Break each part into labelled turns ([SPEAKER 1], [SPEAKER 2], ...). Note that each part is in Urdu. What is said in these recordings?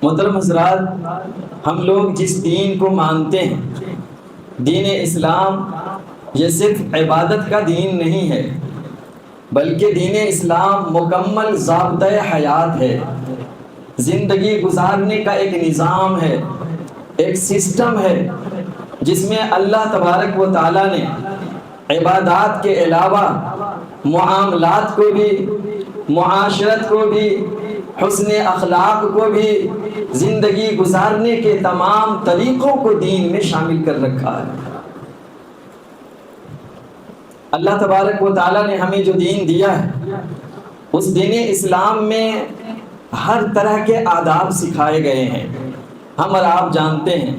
[SPEAKER 1] محترم حضرات، ہم لوگ جس دین کو مانتے ہیں، دین اسلام، یہ صرف عبادت کا دین نہیں ہے، بلکہ دین اسلام مکمل ضابطۂ حیات ہے، زندگی گزارنے کا ایک نظام ہے، ایک سسٹم ہے، جس میں اللہ تبارک و تعالیٰ نے عبادات کے علاوہ معاملات کو بھی، معاشرت کو بھی، حسن اخلاق کو بھی، زندگی گزارنے کے تمام طریقوں کو دین میں شامل کر رکھا ہے۔ اللہ تبارک و تعالیٰ نے ہمیں جو دین دیا ہے، اس دین اسلام میں ہر طرح کے آداب سکھائے گئے ہیں۔ ہم اور آپ جانتے ہیں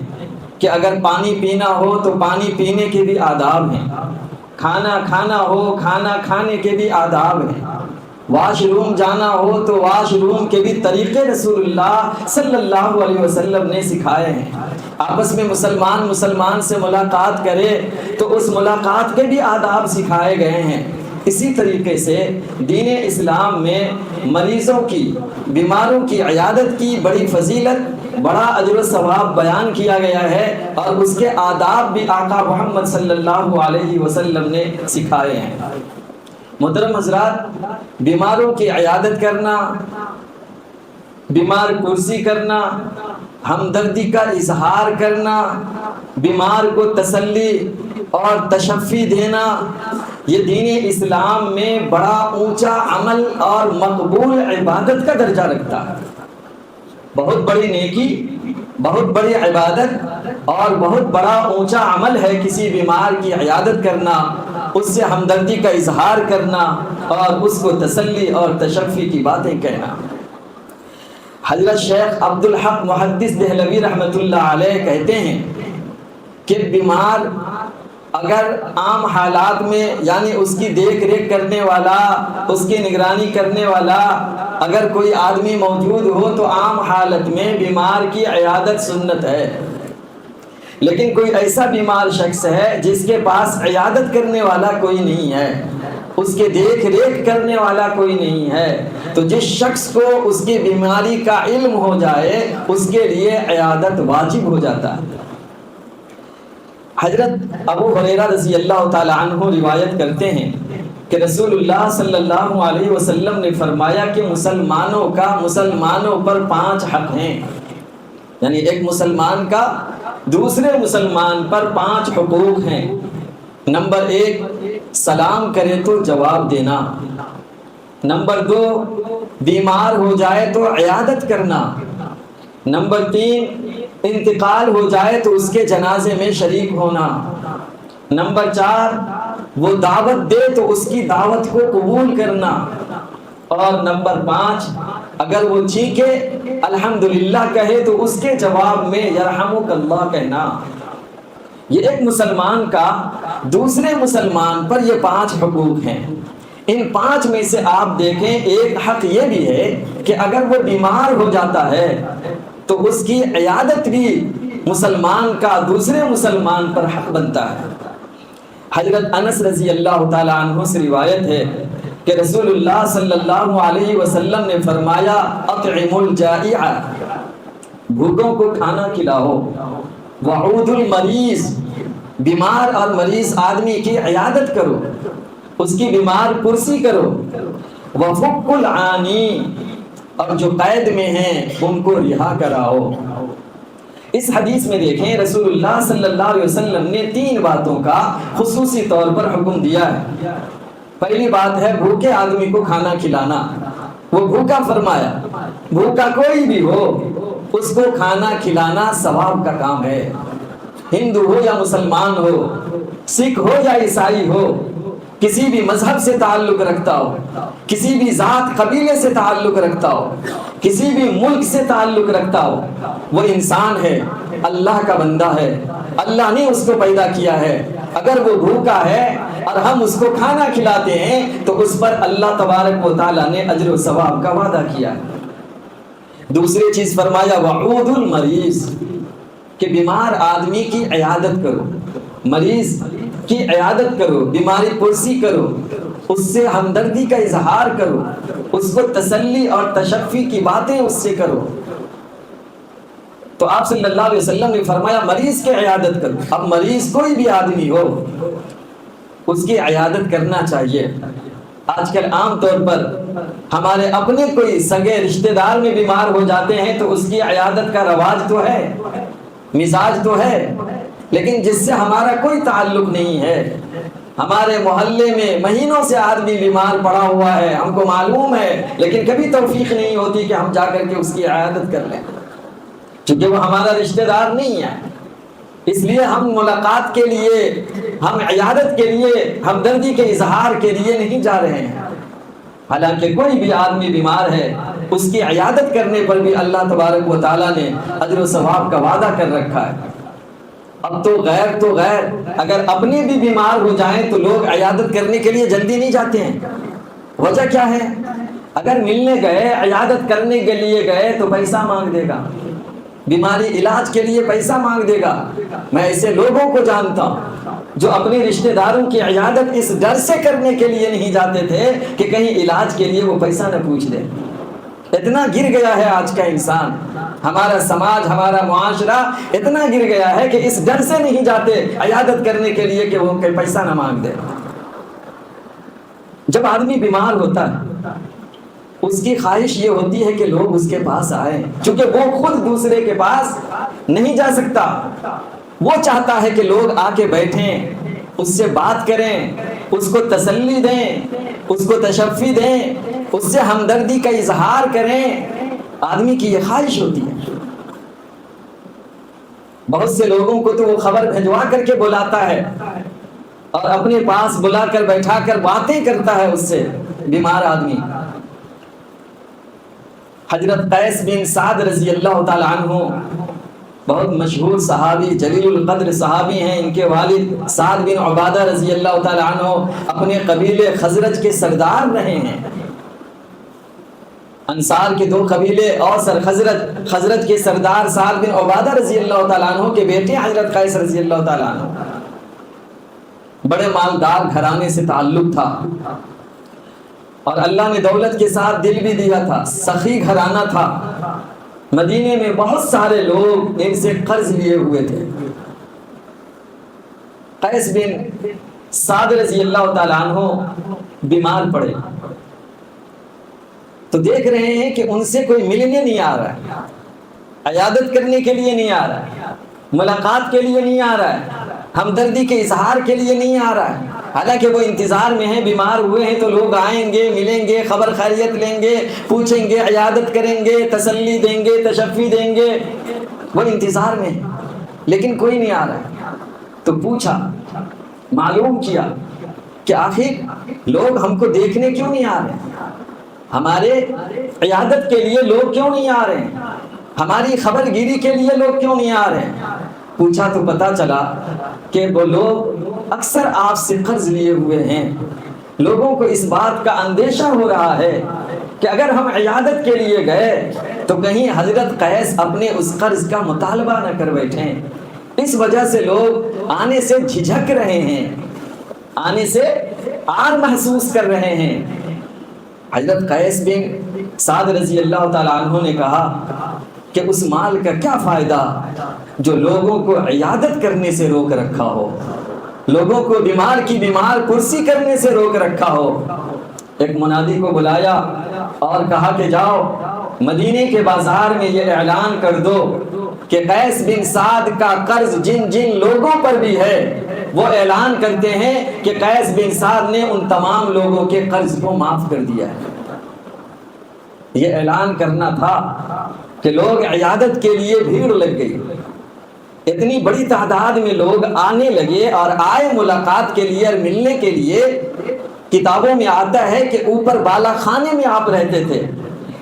[SPEAKER 1] کہ اگر پانی پینا ہو تو پانی پینے کے بھی آداب ہیں، کھانا کھانا ہو کھانا کھانے کے بھی آداب ہیں، واش روم جانا ہو تو واش روم کے بھی طریقے رسول اللہ صلی اللہ علیہ وسلم نے سکھائے ہیں۔ آپس میں مسلمان سے ملاقات کرے تو اس ملاقات کے بھی آداب سکھائے گئے ہیں۔ اسی طریقے سے دین اسلام میں مریضوں کی، بیماروں کی عیادت کی بڑی فضیلت، بڑا اجر و ثواب بیان کیا گیا ہے، اور اس کے آداب بھی آقا محمد صلی اللہ علیہ وسلم نے سکھائے ہیں۔ محترم حضرات، بیماروں کی عیادت کرنا، بیمار پرسی کرنا، ہمدردی کا اظہار کرنا، بیمار کو تسلی اور تشفی دینا، یہ دین اسلام میں بڑا اونچا عمل اور مقبول عبادت کا درجہ رکھتا ہے۔ بہت بڑی نیکی، بہت بڑی عبادت اور بہت بڑا اونچا عمل ہے کسی بیمار کی عیادت کرنا، اس سے ہمدردی کا اظہار کرنا اور اس کو تسلی اور تشفی کی باتیں کہنا۔ حضرت شیخ عبدالحق محدث دہلوی رحمۃ اللہ علیہ کہتے ہیں کہ بیمار اگر عام حالات میں، یعنی اس کی دیکھ ریکھ کرنے والا، اس کی نگرانی کرنے والا اگر کوئی آدمی موجود ہو تو عام حالت میں بیمار کی عیادت سنت ہے، لیکن کوئی ایسا بیمار شخص ہے جس کے پاس عیادت کرنے والا کوئی نہیں ہے، اس کے دیکھ ریکھ کرنے والا کوئی نہیں ہے، تو جس شخص کو اس کی بیماری کا علم ہو جائے اس کے لیے عیادت واجب ہو جاتا ہے۔ حضرت ابو ہریرہ رضی اللہ تعالی عنہ روایت کرتے ہیں کہ رسول اللہ صلی اللہ علیہ وسلم نے فرمایا کہ مسلمانوں پر 5 حق ہیں، یعنی ایک مسلمان کا دوسرے مسلمان پر 5 حقوق ہیں۔ نمبر 1، سلام کرے تو جواب دینا۔ نمبر 2، بیمار ہو جائے تو عیادت کرنا۔ نمبر 3، انتقال ہو جائے تو اس کے جنازے میں شریک ہونا۔ نمبر 4، وہ دعوت دے تو اس کی دعوت کو قبول کرنا۔ اور نمبر 5، اگر وہ چیخے الحمدللہ کہے تو اس کے جواب میں یرحمک اللہ کہنا۔ یہ ایک مسلمان کا دوسرے مسلمان پر یہ 5 حقوق ہیں۔ ان 5 میں سے آپ دیکھیں، ایک حق یہ بھی ہے کہ اگر وہ بیمار ہو جاتا ہے تو اس کی عیادت بھی مسلمان کا دوسرے مسلمان پر حق بنتا ہے۔ حضرت انس رضی اللہ تعالی عنہ سے روایت ہے کہ رسول اللہ صلی اللہ علیہ وسلم نے فرمایا، اطعم الجائع، بھوکوں کو کھانا کھلاؤ، وعود المریض، بیمار اور مریض آدمی کی عیادت کرو، اس کی بیمار پرسی کرو، وفک العانی، اور جو قید میں ہیں ان کو رہا کراؤ۔ اس حدیث میں دیکھیں رسول اللہ صلی اللہ علیہ وسلم نے 3 باتوں کا خصوصی طور پر حکم دیا ہے۔ پہلی بات ہے بھوکے آدمی کو کھانا کھلانا، وہ بھوکا فرمایا، بھوکا کوئی بھی ہو اس کو کھانا کھلانا ثواب کا کام ہے، ہندو ہو یا مسلمان ہو، سکھ ہو یا عیسائی ہو، کسی بھی مذہب سے تعلق رکھتا ہو، کسی بھی ذات قبیلے سے تعلق رکھتا ہو، کسی بھی ملک سے تعلق رکھتا ہو، وہ انسان ہے، اللہ کا بندہ ہے، اللہ نے اس کو پیدا کیا ہے۔ اگر وہ بھوکا ہے اور ہم اس کو کھانا کھلاتے ہیں تو اس پر اللہ تبارک و تعالیٰ نے اجر و ثواب کا وعدہ کیا ہے۔ دوسری چیز فرمایا وعود المریض، کہ بیمار آدمی کی عیادت کرو، مریض کی عیادت کرو، بیماری پرسی کرو، اس سے ہمدردی کا اظہار کرو، اس کو تسلی اور تشفی کی باتیں اس سے کرو۔ تو آپ صلی اللہ علیہ وسلم نے فرمایا مریض کی عیادت کرو. اب مریض کوئی بھی آدمی ہو اس کی عیادت کرنا چاہیے. آج کل عام طور پر ہمارے اپنے کوئی سگے رشتہ دار میں بیمار ہو جاتے ہیں تو اس کی عیادت کا رواج تو ہے، مزاج تو ہے، لیکن جس سے ہمارا کوئی تعلق نہیں ہے. ہمارے محلے میں مہینوں سے آدمی بیمار پڑا ہوا ہے، ہم کو معلوم ہے، لیکن کبھی توفیق نہیں ہوتی کہ ہم جا کر کے اس کی عیادت کر لیں، کیونکہ وہ ہمارا رشتہ دار نہیں ہے. اس لیے ہم ملاقات کے لیے، ہم عیادت کے لیے، ہمدردی کے اظہار کے لیے نہیں جا رہے ہیں. حالانکہ کوئی بھی آدمی بیمار ہے اس کی عیادت کرنے پر بھی اللہ تبارک و تعالیٰ نے اجر و ثواب کا وعدہ کر رکھا ہے. اب تو غیر اگر اپنے بھی بیمار ہو جائیں تو لوگ عیادت کرنے کے لیے جلدی نہیں جاتے ہیں. وجہ کیا ہے؟ اگر ملنے گئے، عیادت کرنے کے لیے گئے تو پیسہ مانگ دے گا، بیماری علاج کے لیے پیسہ مانگ دے گا. میں ایسے لوگوں کو جانتا ہوں جو اپنے رشتہ داروں کی عیادت اس ڈر سے کرنے کے لیے نہیں جاتے تھے کہ کہیں علاج کے لیے وہ پیسہ نہ پوچھ دے. اتنا گر گیا ہے آج کا انسان، ہمارا سماج، ہمارا معاشرہ اتنا گر گیا ہے کہ اس ڈر سے نہیں جاتے عیادت کرنے کے لیے کہ وہ پیسہ نہ مانگ دے. جب آدمی بیمار ہوتا ہے اس کی خواہش یہ ہوتی ہے کہ لوگ اس کے پاس آئیں، چونکہ وہ خود دوسرے کے پاس نہیں جا سکتا. وہ چاہتا ہے کہ لوگ آ کے بیٹھیں، اس سے بات کریں، اس کو تسلی دیں، اس کو تشفی دیں، اس سے ہمدردی کا اظہار کریں. آدمی کی یہ خواہش ہوتی ہے. بہت سے لوگوں کو تو وہ خبر بھجوا کر کے بلاتا ہے اور اپنے پاس بلا کر بیٹھا کر باتیں کرتا ہے اس سے بیمار آدمی. حضرت قیس بن سعد رضی اللہ تعالی عنہ بہت مشہور صحابی، جلیل القدر صحابی ہیں. ان کے والد سعد بن عبادہ رضی اللہ تعالی عنہ اپنے قبیلے خزرج کے سردار رہے ہیں. انصار کے دو قبیلے اوس اور خزرج کے سردار سعد بن عبادہ رضی اللہ تعالیٰ عنہ کے بیٹے حضرت قیس رضی اللہ تعالیٰ عنہ. بڑے مالدار گھرانے سے تعلق تھا اور اللہ نے دولت کے ساتھ دل بھی دیا تھا. سخی گھرانہ تھا. مدینے میں بہت سارے لوگ ان سے قرض لیے ہوئے تھے. قیس بن سعد رضی اللہ تعالیٰ عنہ بیمار پڑے تو دیکھ رہے ہیں کہ ان سے کوئی ملنے نہیں آ رہا ہے، عیادت کرنے کے لیے نہیں آ رہا ہے، ملاقات کے لیے نہیں آ رہا ہے، ہمدردی کے اظہار کے لیے نہیں آ رہا ہے. حالانکہ وہ انتظار میں ہیں، بیمار ہوئے ہیں تو لوگ آئیں گے، ملیں گے، خبر خیریت لیں گے، پوچھیں گے، عیادت کریں گے، تسلی دیں گے، تشفی دیں گے. وہ انتظار میں ہیں لیکن کوئی نہیں آ رہا ہے. تو پوچھا، معلوم کیا کہ آخر لوگ ہم کو دیکھنے کیوں نہیں آ رہے، ہمارے عیادت کے لیے لوگ کیوں نہیں آ رہے ہیں، ہماری خبر گیری کے لیے لوگ کیوں نہیں آ رہے ہیں. پوچھا تو پتا چلا کہ وہ لوگ اکثر آپ سے قرض لیے ہوئے ہیں. لوگوں کو اس بات کا اندیشہ ہو رہا ہے کہ اگر ہم عیادت کے لیے گئے تو کہیں حضرت قیس اپنے اس قرض کا مطالبہ نہ کر بیٹھیں. اس وجہ سے لوگ آنے سے جھجک رہے ہیں، آنے سے آر محسوس کر رہے ہیں. حضرت قیس بن سعد رضی اللہ تعالیٰ عنہ نے کہا کہ اس مال کا کیا فائدہ جو لوگوں کو عیادت کرنے سے روک رکھا ہو، لوگوں کو بیمار کی بیمار کرسی کرنے سے روک رکھا ہو. ایک منادی کو بلایا اور کہا کہ جاؤ مدینے کے بازار میں یہ اعلان کر دو کہ قیس بن سعد کا قرض جن جن لوگوں پر بھی ہے وہ اعلان کرتے ہیں کہ قیس بن سعد نے ان تمام لوگوں کے قرض کو معاف کر دیا ہے. یہ اعلان کرنا تھا کہ لوگ عیادت کے لیے بھیڑ لگ گئی. اتنی بڑی تعداد میں لوگ آنے لگے اور آئے ملاقات کے لیے اور ملنے کے لیے. کتابوں میں آتا ہے کہ اوپر بالا خانے میں آپ رہتے تھے.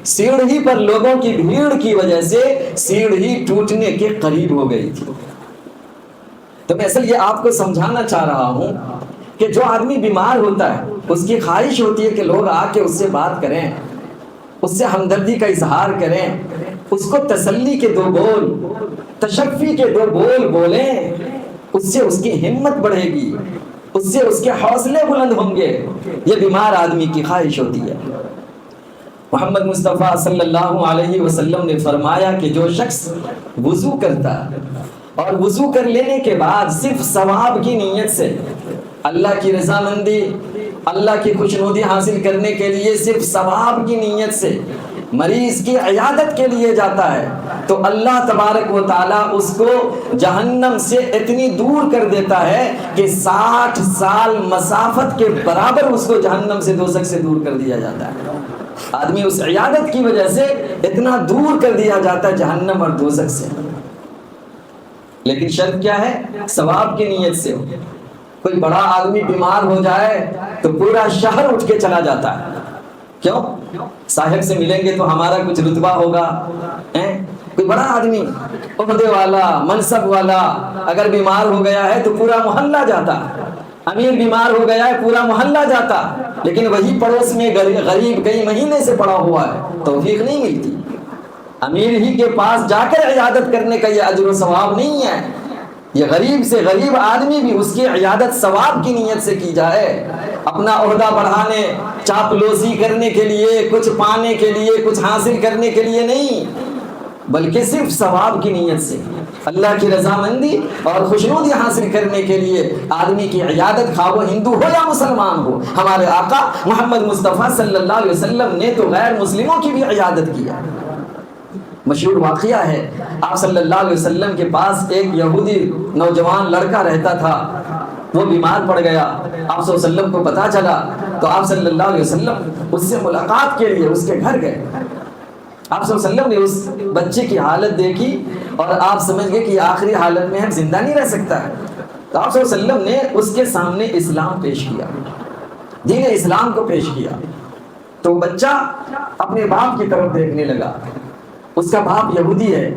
[SPEAKER 1] سیڑھی پر لوگوں کی بھیڑ کی وجہ سے سیڑھی ٹوٹنے کے قریب ہو گئی تھی. تو میں اصل یہ آپ کو سمجھانا چاہ رہا ہوں کہ جو آدمی بیمار ہوتا ہے اس کی خواہش ہوتی ہے کہ لوگ آ کے اس سے بات کریں، اس سے ہمدردی کا اظہار کریں، اس کو تسلی کے 2 بول، تشفی کے 2 بول بولیں. اس سے اس کی ہمت بڑھے گی، اس سے اس کے حوصلے بلند ہوں گے. یہ بیمار آدمی کی خواہش ہوتی ہے. محمد مصطفیٰ صلی اللہ علیہ وسلم نے فرمایا کہ جو شخص وضو کرتا اور وضو کر لینے کے بعد صرف ثواب کی نیت سے اللہ کی رضامندی، اللہ کی خوشنودی حاصل کرنے کے لیے صرف ثواب کی نیت سے مریض کی عیادت کے لیے جاتا ہے تو اللہ تبارک و تعالیٰ اس کو جہنم سے اتنی دور کر دیتا ہے کہ 60 سال مسافت کے برابر اس کو جہنم سے، دوزخ سے دور کر دیا جاتا ہے۔ آدمی اس عیادت کی وجہ سے اتنا دور کر دیا جاتا ہے جہنم اور دوزخ سے۔ لیکن شرط کیا ہے؟ ثواب کی نیت سے ہو۔ کوئی بڑا آدمی بیمار ہو جائے تو پورا شہر اٹھ کے چلا جاتا ہے، کیوں؟ صاحب سے ملیں گے تو ہمارا کچھ رتبہ ہوگا۔ کوئی بڑا آدمی، عہدے والا، منصب والا اگر بیمار ہو گیا ہے تو پورا محلہ جاتا، امیر بیمار ہو گیا ہے پورا محلہ جاتا، لیکن وہی پڑوس میں غریب کئی مہینے سے پڑا ہوا ہے، توفیق نہیں ملتی۔ امیر ہی کے پاس جا کر عیادت کرنے کا یہ اجر و ثواب نہیں ہے، یہ غریب سے غریب آدمی بھی اس کی عیادت ثواب کی نیت سے کی جائے، اپنا عہدہ بڑھانے، چاپلوسی کرنے کے لیے، کچھ پانے کے لیے، کچھ حاصل کرنے کے لیے نہیں، بلکہ صرف ثواب کی نیت سے اللہ کی رضامندی اور خوشنودی حاصل کرنے کے لیے آدمی کی عیادت، خواہ وہ ہندو ہو یا مسلمان ہو۔ ہمارے آقا محمد مصطفیٰ صلی اللہ علیہ وسلم نے تو غیر مسلموں کی بھی عیادت کیا۔ مشہور واقعہ ہے، آپ صلی اللہ علیہ وسلم کے پاس ایک یہودی نوجوان لڑکا رہتا تھا، وہ بیمار پڑ گیا، آپ صلی اللہ علیہ وسلم کو پتہ چلا تو آپ صلی اللہ علیہ وسلم اس سے ملاقات کے لیے اس کے گھر گئے۔ آپ صلی اللہ علیہ وسلم نے اس بچے کی حالت دیکھی اور آپ سمجھ گئے کہ آخری حالت میں ہم زندہ نہیں رہ سکتا ہے، تو آپ صلی اللہ علیہ وسلم نے اس کے سامنے اسلام پیش کیا، دین اسلام کو پیش کیا۔ تو بچہ اپنے باپ کی طرف دیکھنے لگا، اس کا باپ یہودی ہے،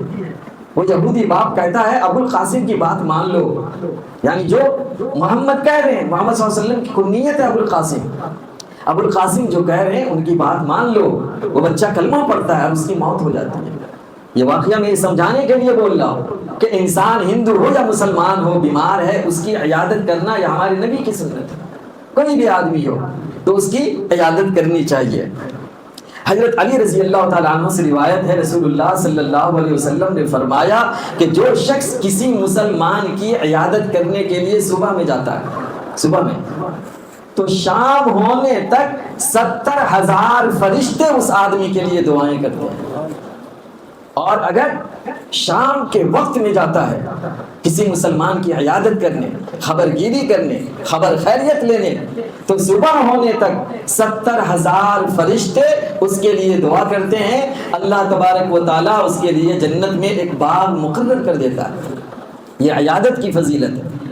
[SPEAKER 1] وہ یہودی باپ کہتا ہے ابو القاسم کی بات مان لو، یعنی جو محمد کہہ رہے ہیں، محمد صلی اللہ علیہ وسلم کی کنیت ہے ابو القاسم، ابو القاسم جو کہہ رہے ہیں ان کی بات مان لو۔ وہ بچہ کلمہ پڑھتا ہے اور اس کی موت ہو جاتی ہے۔ یہ واقعہ میں سمجھانے کے لیے بول رہا ہوں کہ انسان ہندو ہو یا مسلمان ہو، بیمار ہے اس کی عیادت کرنا یہ ہمارے نبی کی سنت ہے، کوئی بھی آدمی ہو تو اس کی عیادت کرنی چاہیے۔ حضرت علی رضی اللہ تعالیٰ عنہ سے روایت ہے، رسول اللہ صلی اللہ علیہ وسلم نے فرمایا کہ جو شخص کسی مسلمان کی عیادت کرنے کے لیے صبح میں جاتا ہے، صبح میں، تو شام ہونے تک 70,000 فرشتے اس آدمی کے لیے دعائیں کرتے ہیں۔ اور اگر شام کے وقت میں جاتا ہے کسی مسلمان کی عیادت کرنے، خبر گیری کرنے، خبر خیریت لینے، تو صبح ہونے تک 70,000 فرشتے اس کے لیے دعا کرتے ہیں، اللہ تبارک و تعالیٰ اس کے لیے جنت میں ایک باغ مقرر کر دیتا ہے۔ یہ عیادت کی فضیلت ہے۔